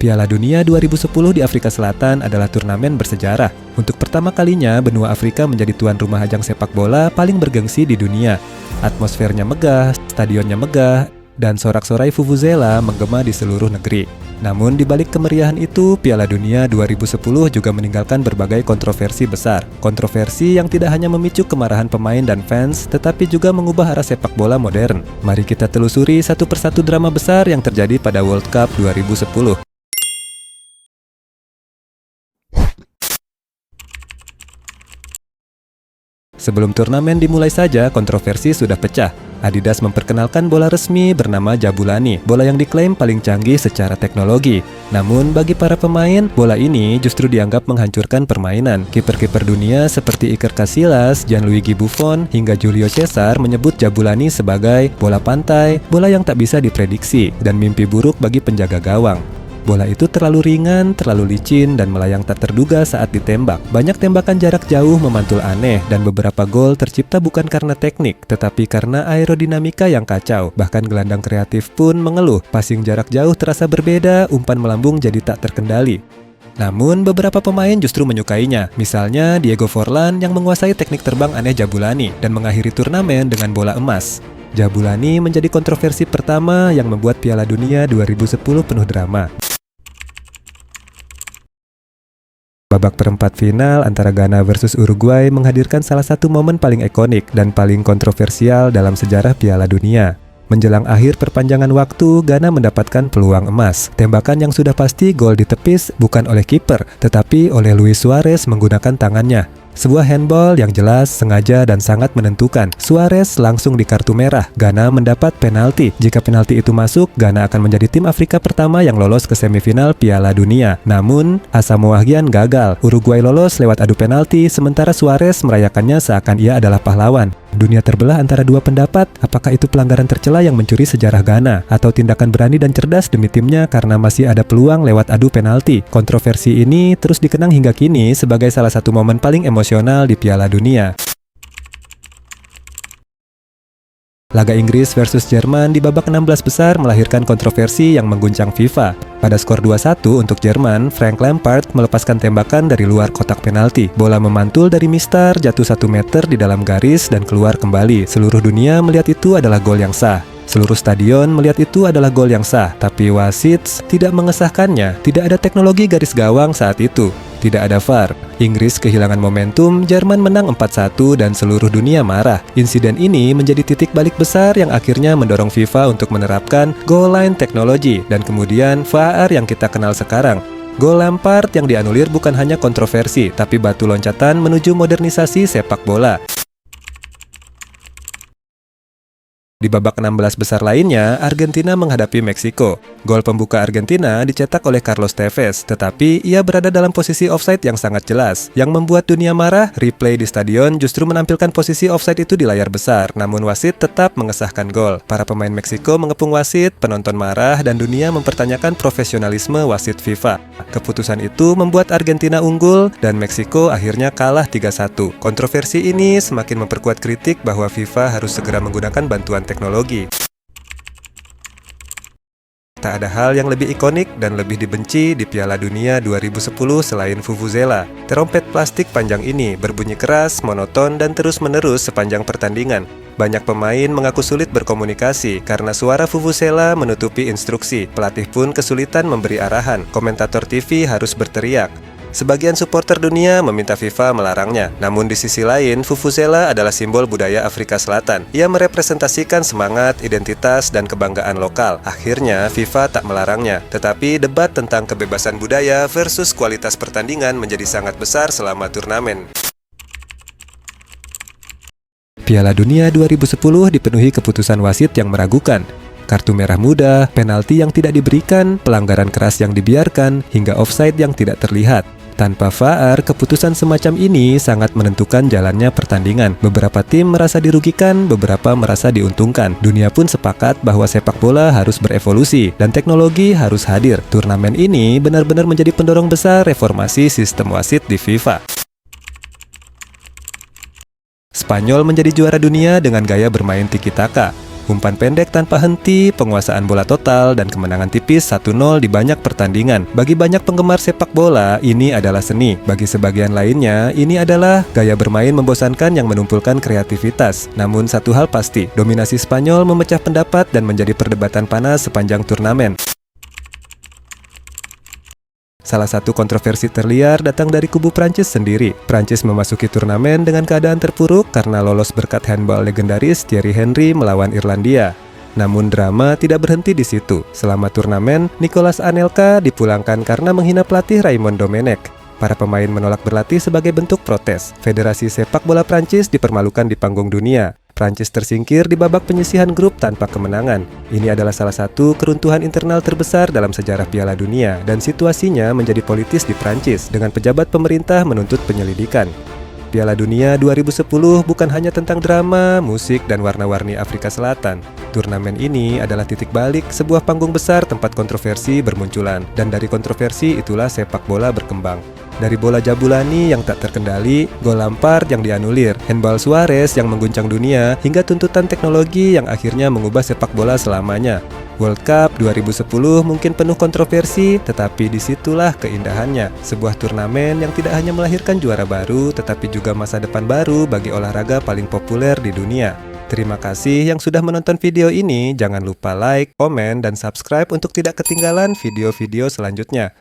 Piala Dunia 2010 di Afrika Selatan adalah turnamen bersejarah. Untuk pertama kalinya, benua Afrika menjadi tuan rumah ajang sepak bola paling bergengsi di dunia. Atmosfernya megah, stadionnya megah, dan sorak-sorai vuvuzela menggema di seluruh negeri. Namun di balik kemeriahan itu, Piala Dunia 2010 juga meninggalkan berbagai kontroversi besar. Kontroversi yang tidak hanya memicu kemarahan pemain dan fans, tetapi juga mengubah arah sepak bola modern. Mari kita telusuri satu persatu drama besar yang terjadi pada World Cup 2010. Sebelum turnamen dimulai saja, kontroversi sudah pecah. Adidas memperkenalkan bola resmi bernama Jabulani, bola yang diklaim paling canggih secara teknologi. Namun bagi para pemain, bola ini justru dianggap menghancurkan permainan. Kiper-kiper dunia seperti Iker Casillas, Gianluigi Buffon, hingga Julio Cesar menyebut Jabulani sebagai bola pantai, bola yang tak bisa diprediksi, dan mimpi buruk bagi penjaga gawang. Bola itu terlalu ringan, terlalu licin, dan melayang tak terduga saat ditembak. Banyak tembakan jarak jauh memantul aneh, dan beberapa gol tercipta bukan karena teknik, tetapi karena aerodinamika yang kacau. Bahkan gelandang kreatif pun mengeluh, passing jarak jauh terasa berbeda, umpan melambung jadi tak terkendali. Namun beberapa pemain justru menyukainya, misalnya Diego Forlan yang menguasai teknik terbang aneh Jabulani, dan mengakhiri turnamen dengan bola emas. Jabulani menjadi kontroversi pertama yang membuat Piala Dunia 2010 penuh drama. Babak perempat final antara Ghana versus Uruguay menghadirkan salah satu momen paling ikonik dan paling kontroversial dalam sejarah Piala Dunia. Menjelang akhir perpanjangan waktu, Ghana mendapatkan peluang emas. Tembakan yang sudah pasti gol ditepis bukan oleh kiper, tetapi oleh Luis Suarez menggunakan tangannya. Sebuah handball yang jelas, sengaja, dan sangat menentukan. Suarez langsung di kartu merah. Ghana mendapat penalti. Jika penalti itu masuk, Ghana akan menjadi tim Afrika pertama yang lolos ke semifinal Piala Dunia. Namun, Asamoah Gyan gagal. Uruguay lolos lewat adu penalti, sementara Suarez merayakannya seakan ia adalah pahlawan. Dunia terbelah antara dua pendapat, apakah itu pelanggaran tercela yang mencuri sejarah Ghana, atau tindakan berani dan cerdas demi timnya karena masih ada peluang lewat adu penalti. Kontroversi ini terus dikenang hingga kini sebagai salah satu momen paling emosional di Piala Dunia. Laga Inggris versus Jerman di babak 16 besar melahirkan kontroversi yang mengguncang FIFA. Pada skor 2-1 untuk Jerman, Frank Lampard melepaskan tembakan dari luar kotak penalti. Bola memantul dari mistar, jatuh 1 meter di dalam garis dan keluar kembali. Seluruh dunia melihat itu adalah gol yang sah. Seluruh stadion melihat itu adalah gol yang sah, tapi wasit tidak mengesahkannya. Tidak ada teknologi garis gawang saat itu. Tidak ada VAR. Inggris kehilangan momentum, Jerman menang 4-1 dan seluruh dunia marah. Insiden ini menjadi titik balik besar yang akhirnya mendorong FIFA untuk menerapkan goal line technology dan kemudian VAR yang kita kenal sekarang. Gol Lampard yang dianulir bukan hanya kontroversi, tapi batu loncatan menuju modernisasi sepak bola. Di babak 16 besar lainnya, Argentina menghadapi Meksiko. Gol pembuka Argentina dicetak oleh Carlos Tevez, tetapi ia berada dalam posisi offside yang sangat jelas. Yang membuat dunia marah, replay di stadion justru menampilkan posisi offside itu di layar besar, namun wasit tetap mengesahkan gol. Para pemain Meksiko mengepung wasit, penonton marah, dan dunia mempertanyakan profesionalisme wasit FIFA. Keputusan itu membuat Argentina unggul, dan Meksiko akhirnya kalah 3-1. Kontroversi ini semakin memperkuat kritik bahwa FIFA harus segera menggunakan bantuan teknologi. Tak ada hal yang lebih ikonik dan lebih dibenci di Piala Dunia 2010 selain vuvuzela. Terompet plastik panjang ini berbunyi keras, monoton, dan terus-menerus sepanjang pertandingan. Banyak pemain mengaku sulit berkomunikasi karena suara vuvuzela menutupi instruksi. Pelatih pun kesulitan memberi arahan. Komentator TV harus berteriak. Sebagian supporter dunia meminta FIFA melarangnya. Namun di sisi lain, vuvuzela adalah simbol budaya Afrika Selatan. Ia merepresentasikan semangat, identitas, dan kebanggaan lokal. Akhirnya, FIFA tak melarangnya. Tetapi debat tentang kebebasan budaya versus kualitas pertandingan menjadi sangat besar selama turnamen. Piala Dunia 2010 dipenuhi keputusan wasit yang meragukan. Kartu merah muda, penalti yang tidak diberikan, pelanggaran keras yang dibiarkan, hingga offside yang tidak terlihat. Tanpa VAR, keputusan semacam ini sangat menentukan jalannya pertandingan. Beberapa tim merasa dirugikan, beberapa merasa diuntungkan. Dunia pun sepakat bahwa sepak bola harus berevolusi dan teknologi harus hadir. Turnamen ini benar-benar menjadi pendorong besar reformasi sistem wasit di FIFA. Spanyol menjadi juara dunia dengan gaya bermain tiki-taka. Umpan pendek tanpa henti, penguasaan bola total, dan kemenangan tipis 1-0 di banyak pertandingan. Bagi banyak penggemar sepak bola, ini adalah seni. Bagi sebagian lainnya, ini adalah gaya bermain membosankan yang menumpulkan kreativitas. Namun satu hal pasti, dominasi Spanyol memecah pendapat dan menjadi perdebatan panas sepanjang turnamen. Salah satu kontroversi terliar datang dari kubu Prancis sendiri. Prancis memasuki turnamen dengan keadaan terpuruk karena lolos berkat handball legendaris Thierry Henry melawan Irlandia. Namun drama tidak berhenti di situ. Selama turnamen, Nicolas Anelka dipulangkan karena menghina pelatih Raymond Domenech. Para pemain menolak berlatih sebagai bentuk protes. Federasi Sepak Bola Prancis dipermalukan di panggung dunia. Prancis tersingkir di babak penyisihan grup tanpa kemenangan. Ini adalah salah satu keruntuhan internal terbesar dalam sejarah Piala Dunia dan situasinya menjadi politis di Prancis dengan pejabat pemerintah menuntut penyelidikan. Piala Dunia 2010 bukan hanya tentang drama, musik, dan warna-warni Afrika Selatan. Turnamen ini adalah titik balik sebuah panggung besar tempat kontroversi bermunculan, dan dari kontroversi itulah sepak bola berkembang. Dari bola Jabulani yang tak terkendali, gol Lampard yang dianulir, handball Suarez yang mengguncang dunia, hingga tuntutan teknologi yang akhirnya mengubah sepak bola selamanya. World Cup 2010 mungkin penuh kontroversi, tetapi disitulah keindahannya. Sebuah turnamen yang tidak hanya melahirkan juara baru, tetapi juga masa depan baru bagi olahraga paling populer di dunia. Terima kasih yang sudah menonton video ini. Jangan lupa like, komen, dan subscribe untuk tidak ketinggalan video-video selanjutnya.